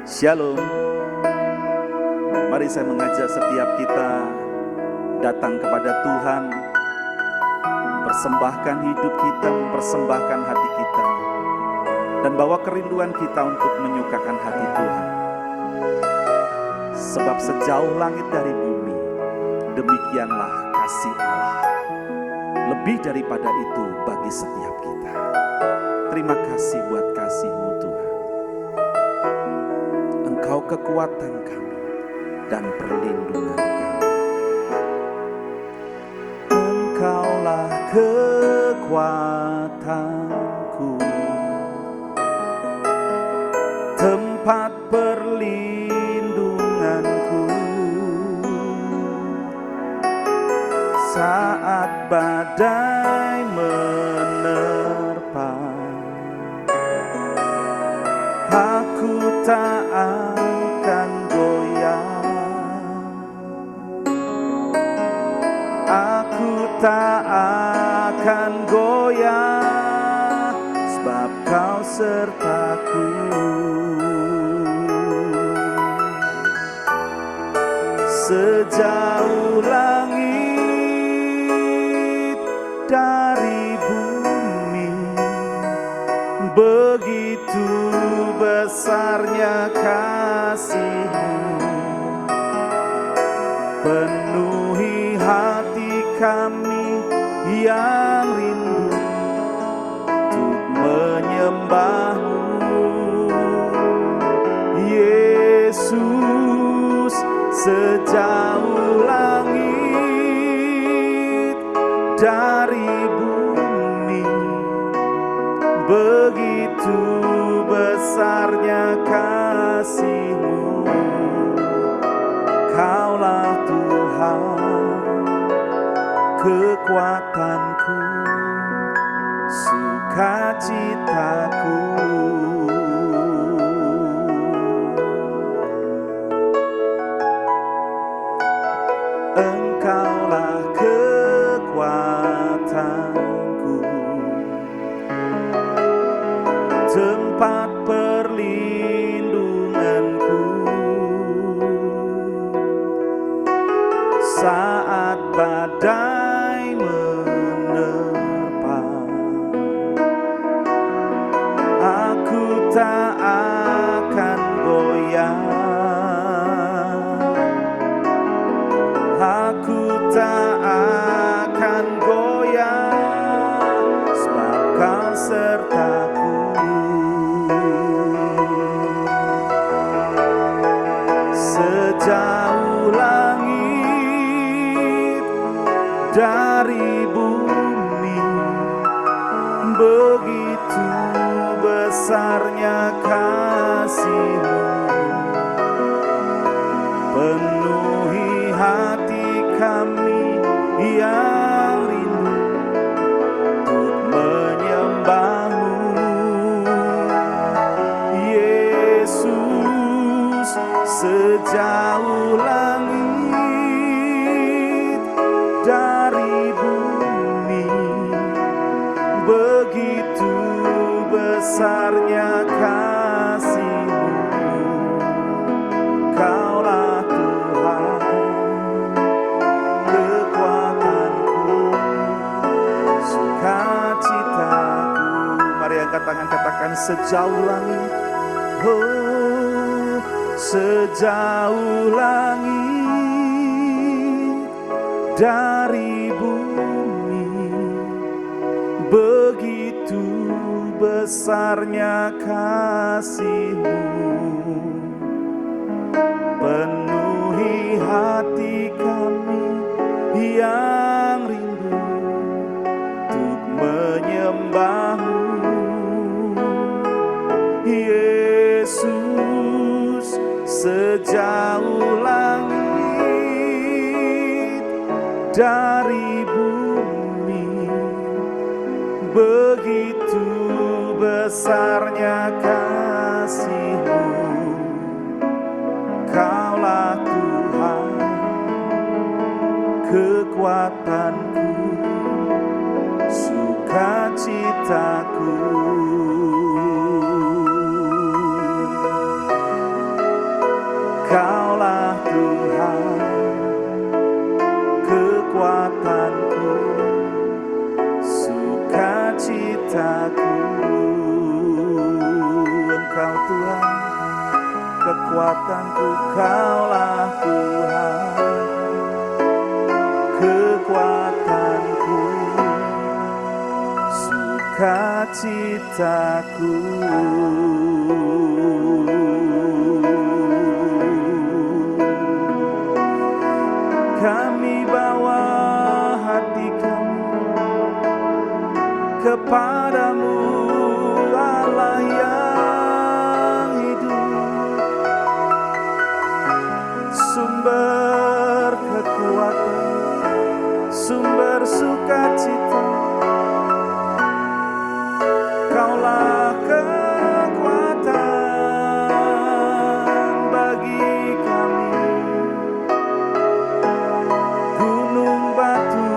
Shalom. Mari saya mengajak setiap kita datang kepada Tuhan, persembahkan hidup kita, mempersembahkan hati kita, dan bawa kerinduan kita untuk menyukakan hati Tuhan. Sebab sejauh langit dari bumi, demikianlah kasih Allah. Lebih daripada itu bagi setiap kita. Terima kasih buat kasih-Mu Tuhan. Engkau kekuatan kami dan perlindungan kami. Engkaulah kekuatanku, tempat perlindunganku saat badai menerpa. Aku tak akan goyah, aku tak akan goyah, sebab Kau sertaku. Sejauh langit dari bumi, begitu besarnya kasih-Mu, penuhi hati kami yang rindu untuk menyembah-Mu. Yesus, sejauh langit dari bumi, begitu besarnya kasih-Mu. Kaulah Tuhan, kekuatanku, sukacitaku. Engkaulah kekuatanku, tempat perlindunganku saat badai menerpa. Aku tak akan goyah, aku tak akan goyah, sebab Kau sertaku. Sejauh langit dari bumi, begitu besarnya kasih-Mu, penuhi hati kami yang rindu untuk menyembah-Mu. Yesus, sejauh langit dari bumi, begitu besarnya kasih-Mu. Kaulah Tuhan, kekuatanku, sukacitaku. Mari angkat tangan, katakan sejauh langit. Oh, sejauh langit dari bumi, begitu besarnya kasih-Mu, penuhi hati kami yang rindu untuk menyembah-Mu. Yesus, sejauh langit dari bumi, begitu besarnya kasih-Mu. Kaulah Tuhan, kekuatanku, sukacitaku. kekuatanku, Kaulah Tuhan, kekuatanku, sukacitaku. Kami bawa hati kami kepadamu, Allah yang hidup, sumber kekuatan, sumber sukacita. Kaulah kekuatan bagi kami, gunung batu.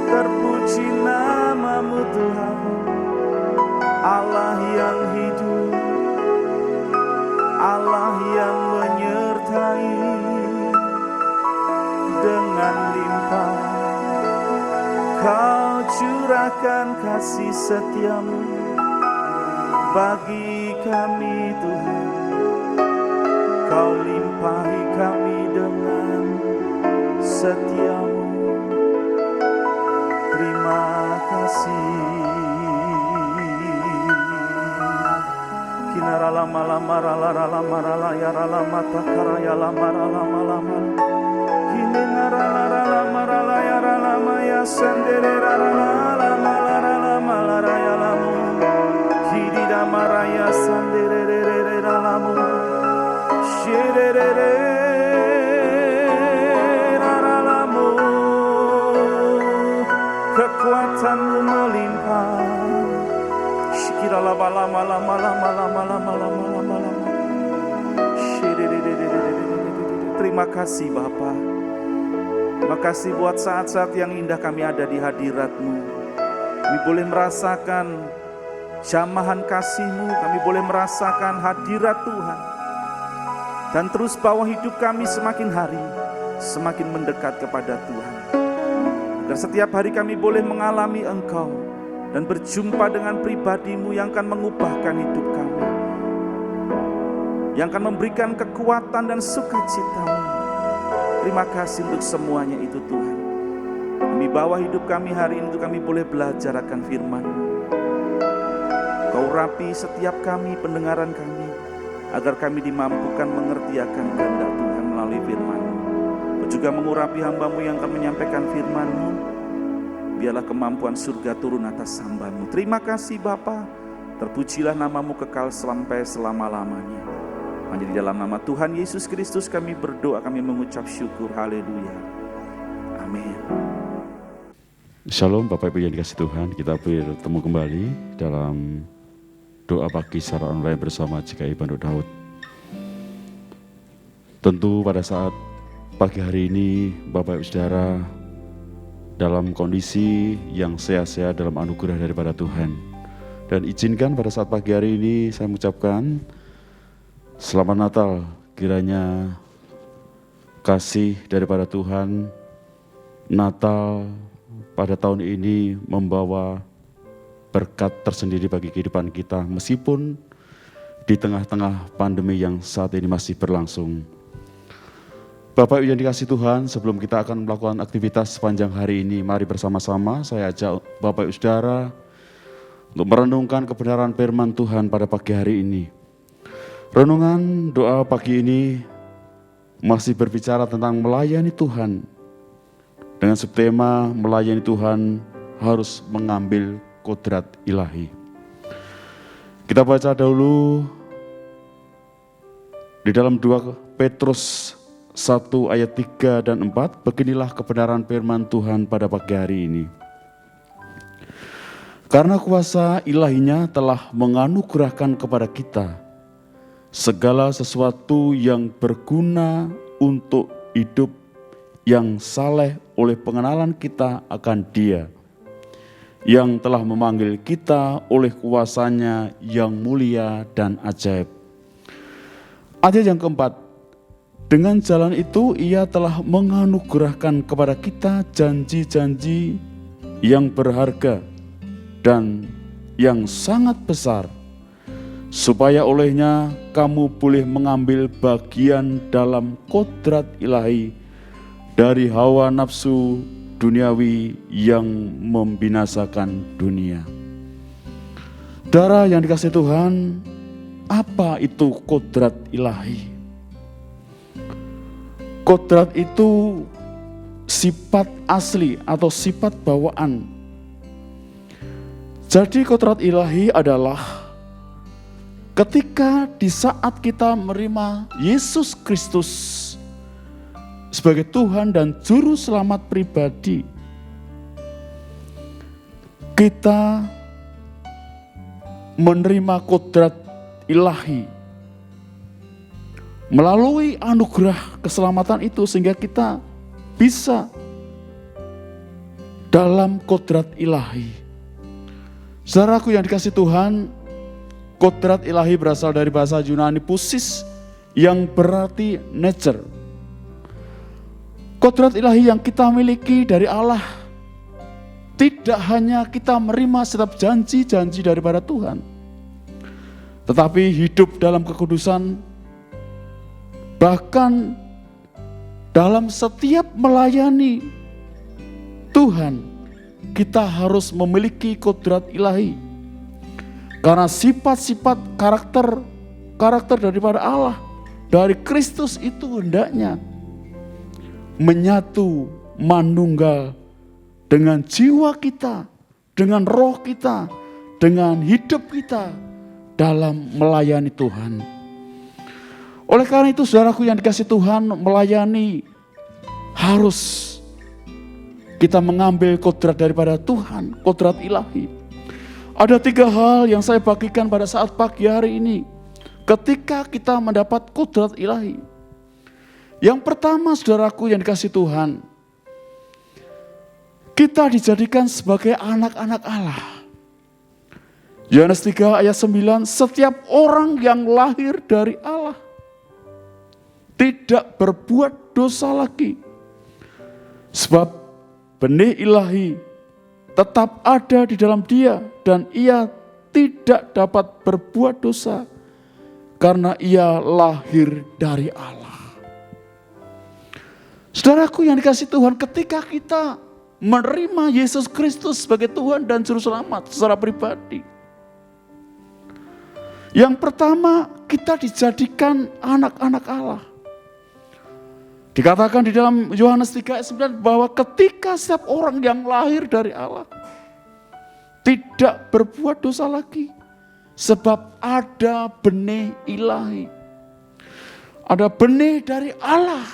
Terpuji namamu Tuhan, Allah yang hidup, Allah yang menyertai dengan limpah. Kau curahkan kasih setiamu bagi kami Tuhan, Kau limpahi kami dengan setiamu. Terima kasih. Kinara lama lama rala rala marala ya rala mata karaya lama rala malama. Kinara rala lama rala ya rala maya sendere rala lama rala malara ya lamu. Kidida maraya sendere rala mu. Shirere rala lamu. Kekuatanmu melimpah. Shikira lama lama lama lama lama lama lama lama lama. Terima kasih Bapa. Terima kasih buat saat-saat yang indah kami ada di hadirat-Mu. Kami boleh merasakan jamahan kasih-Mu, kami boleh merasakan hadirat Tuhan. Dan terus bawa hidup kami semakin hari semakin mendekat kepada Tuhan. Dan setiap hari kami boleh mengalami Engkau dan berjumpa dengan pribadi-Mu yang akan mengubahkan hidup kami, yang akan memberikan kekuatan dan sukacita-Mu. Terima kasih untuk semuanya itu Tuhan. Kami bawa hidup kami hari ini untuk kami boleh belajar akan firman-Mu. Kau rapi setiap kami, pendengaran kami, agar kami dimampukan mengerti akan kehendak Tuhan melalui firman-Mu. Kau juga mengurapi hamba-Mu yang akan menyampaikan firman-Mu. Biarlah kemampuan surga turun atas hamba-Mu. Terima kasih Bapa. Terpujilah nama-Mu kekal sampai selama-lamanya. Hanya di dalam nama Tuhan Yesus Kristus kami berdoa, kami mengucap syukur. Haleluya. Amin. Shalom Bapak Ibu yang dikasihi Tuhan, kita bertemu kembali dalam doa pagi secara online bersama GKI Pondok Daud. Tentu pada saat pagi hari ini Bapak Ibu Saudara dalam kondisi yang sehat-sehat dalam anugerah daripada Tuhan. Dan izinkan pada saat pagi hari ini saya mengucapkan Selamat Natal, kiranya kasih daripada Tuhan, Natal pada tahun ini membawa berkat tersendiri bagi kehidupan kita, meskipun di tengah-tengah pandemi yang saat ini masih berlangsung. Bapak Ibu yang dikasihi Tuhan, sebelum kita akan melakukan aktivitas sepanjang hari ini, mari bersama-sama saya ajak Bapak Ibu Saudara untuk merenungkan kebenaran firman Tuhan pada pagi hari ini. Renungan doa pagi ini masih berbicara tentang melayani Tuhan. Dengan subtema melayani Tuhan harus mengambil kodrat ilahi. Kita baca dahulu di dalam 2 Petrus 1 ayat 3 dan 4. Beginilah kebenaran firman Tuhan pada pagi hari ini. Karena kuasa ilahinya telah menganugerahkan kepada kita segala sesuatu yang berguna untuk hidup yang saleh oleh pengenalan kita akan Dia yang telah memanggil kita oleh kuasanya yang mulia dan ajaib. Ayat yang keempat, dengan jalan itu Ia telah menganugerahkan kepada kita janji-janji yang berharga dan yang sangat besar, supaya olehnya kamu boleh mengambil bagian dalam kodrat ilahi dari hawa nafsu duniawi yang membinasakan dunia. Saudara yang dikasihi Tuhan, apa itu kodrat ilahi? Kodrat itu sifat asli atau sifat bawaan. Jadi kodrat ilahi adalah ketika di saat kita menerima Yesus Kristus sebagai Tuhan dan Juru Selamat pribadi, kita menerima kodrat ilahi melalui anugerah keselamatan itu, sehingga kita bisa dalam kodrat ilahi. Saudaraku yang dikasihi Tuhan, kodrat ilahi berasal dari bahasa Yunani phusis yang berarti nature. Kodrat ilahi yang kita miliki dari Allah tidak hanya kita menerima setiap janji-janji daripada Tuhan, tetapi hidup dalam kekudusan, bahkan dalam setiap melayani Tuhan, kita harus memiliki kodrat ilahi. Karena sifat-sifat karakter daripada Allah, dari Kristus itu hendaknya menyatu, manunggal dengan jiwa kita, dengan roh kita, dengan hidup kita dalam melayani Tuhan. Oleh karena itu saudaraku yang dikasihi Tuhan, melayani harus kita mengambil kodrat daripada Tuhan, kodrat ilahi. Ada 3 hal yang saya bagikan pada saat pagi hari ini ketika kita mendapat kodrat ilahi. Yang pertama saudaraku yang dikasihi Tuhan, kita dijadikan sebagai anak-anak Allah. Yohanes 3 ayat 9, setiap orang yang lahir dari Allah tidak berbuat dosa lagi, sebab benih ilahi tetap ada di dalam dia dan ia tidak dapat berbuat dosa karena ia lahir dari Allah. Saudaraku yang dikasihi Tuhan, ketika kita menerima Yesus Kristus sebagai Tuhan dan Juru Selamat secara pribadi, yang pertama kita dijadikan anak-anak Allah. Dikatakan di dalam Yohanes 3 ayat 9 bahwa ketika setiap orang yang lahir dari Allah tidak berbuat dosa lagi, sebab ada benih ilahi. Ada benih dari Allah,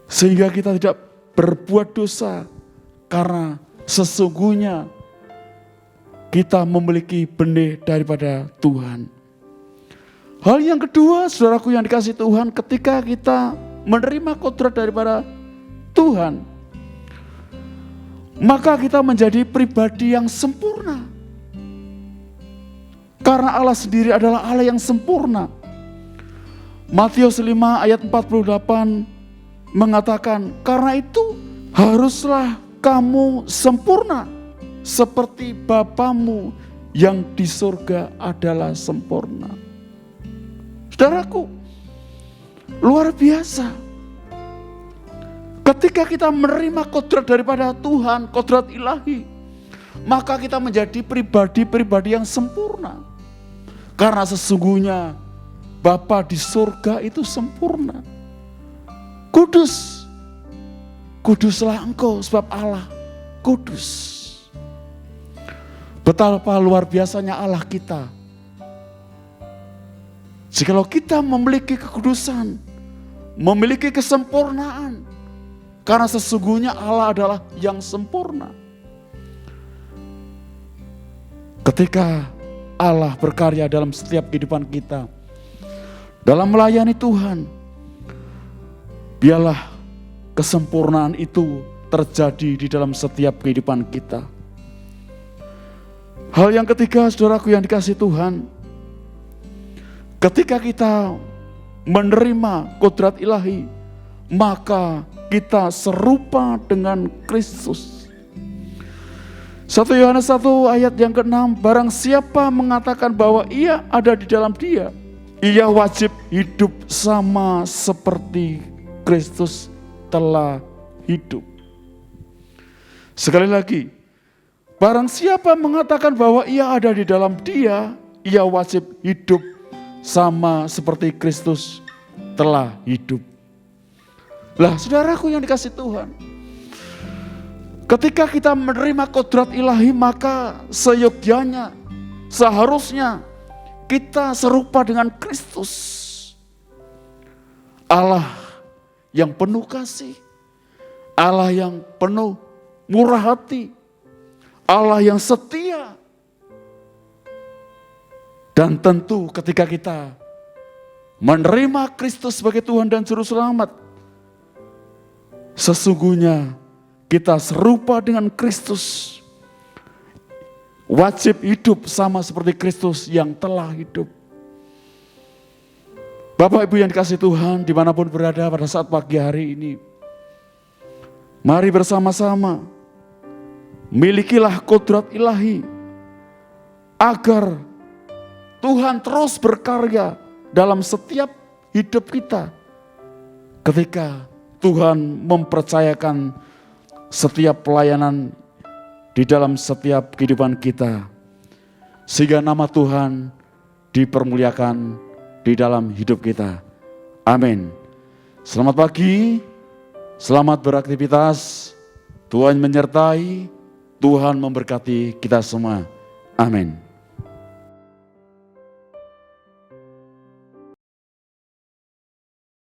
sehingga kita tidak berbuat dosa karena sesungguhnya kita memiliki benih daripada Tuhan. Hal yang kedua, saudaraku yang dikasihi Tuhan, ketika kita menerima kodrat daripada Tuhan, maka kita menjadi pribadi yang sempurna. Karena Allah sendiri adalah Allah yang sempurna. Matius 5 ayat 48 mengatakan, karena itu haruslah kamu sempurna seperti Bapamu yang di surga adalah sempurna. Saudaraku, luar biasa. Ketika kita menerima kodrat daripada Tuhan, kodrat ilahi, maka kita menjadi pribadi-pribadi yang sempurna. Karena sesungguhnya Bapa di surga itu sempurna. Kudus. Kuduslah engkau sebab Allah kudus. Betapa luar biasanya Allah kita. Jikalau kita memiliki kekudusan, memiliki kesempurnaan, karena sesungguhnya Allah adalah yang sempurna. Ketika Allah berkarya dalam setiap kehidupan kita, dalam melayani Tuhan, biarlah kesempurnaan itu terjadi di dalam setiap kehidupan kita. Hal yang ketiga, saudaraku yang dikasihi Tuhan, ketika kita menerima kodrat ilahi, maka kita serupa dengan Kristus. 1 Yohanes 1 ayat yang ke-6, barang siapa mengatakan bahwa ia ada di dalam Dia, ia wajib hidup sama seperti Kristus telah hidup. Sekali lagi, barang siapa mengatakan bahwa ia ada di dalam Dia, ia wajib hidup sama seperti Kristus telah hidup. Lah, saudaraku yang dikasih Tuhan, ketika kita menerima kodrat ilahi, maka seyogyanya, seharusnya kita serupa dengan Kristus. Allah yang penuh kasih, Allah yang penuh murah hati, Allah yang setia. Dan tentu ketika kita menerima Kristus sebagai Tuhan dan Juru Selamat, sesungguhnya kita serupa dengan Kristus. Wajib hidup sama seperti Kristus yang telah hidup. Bapak Ibu yang dikasih Tuhan dimanapun berada pada saat pagi hari ini, mari bersama-sama milikilah kodrat ilahi agar Tuhan terus berkarya dalam setiap hidup kita. Ketika Tuhan mempercayakan setiap pelayanan di dalam setiap kehidupan kita, sehingga nama Tuhan dipermuliakan di dalam hidup kita. Amin. Selamat pagi, selamat beraktivitas. Tuhan menyertai, Tuhan memberkati kita semua. Amin.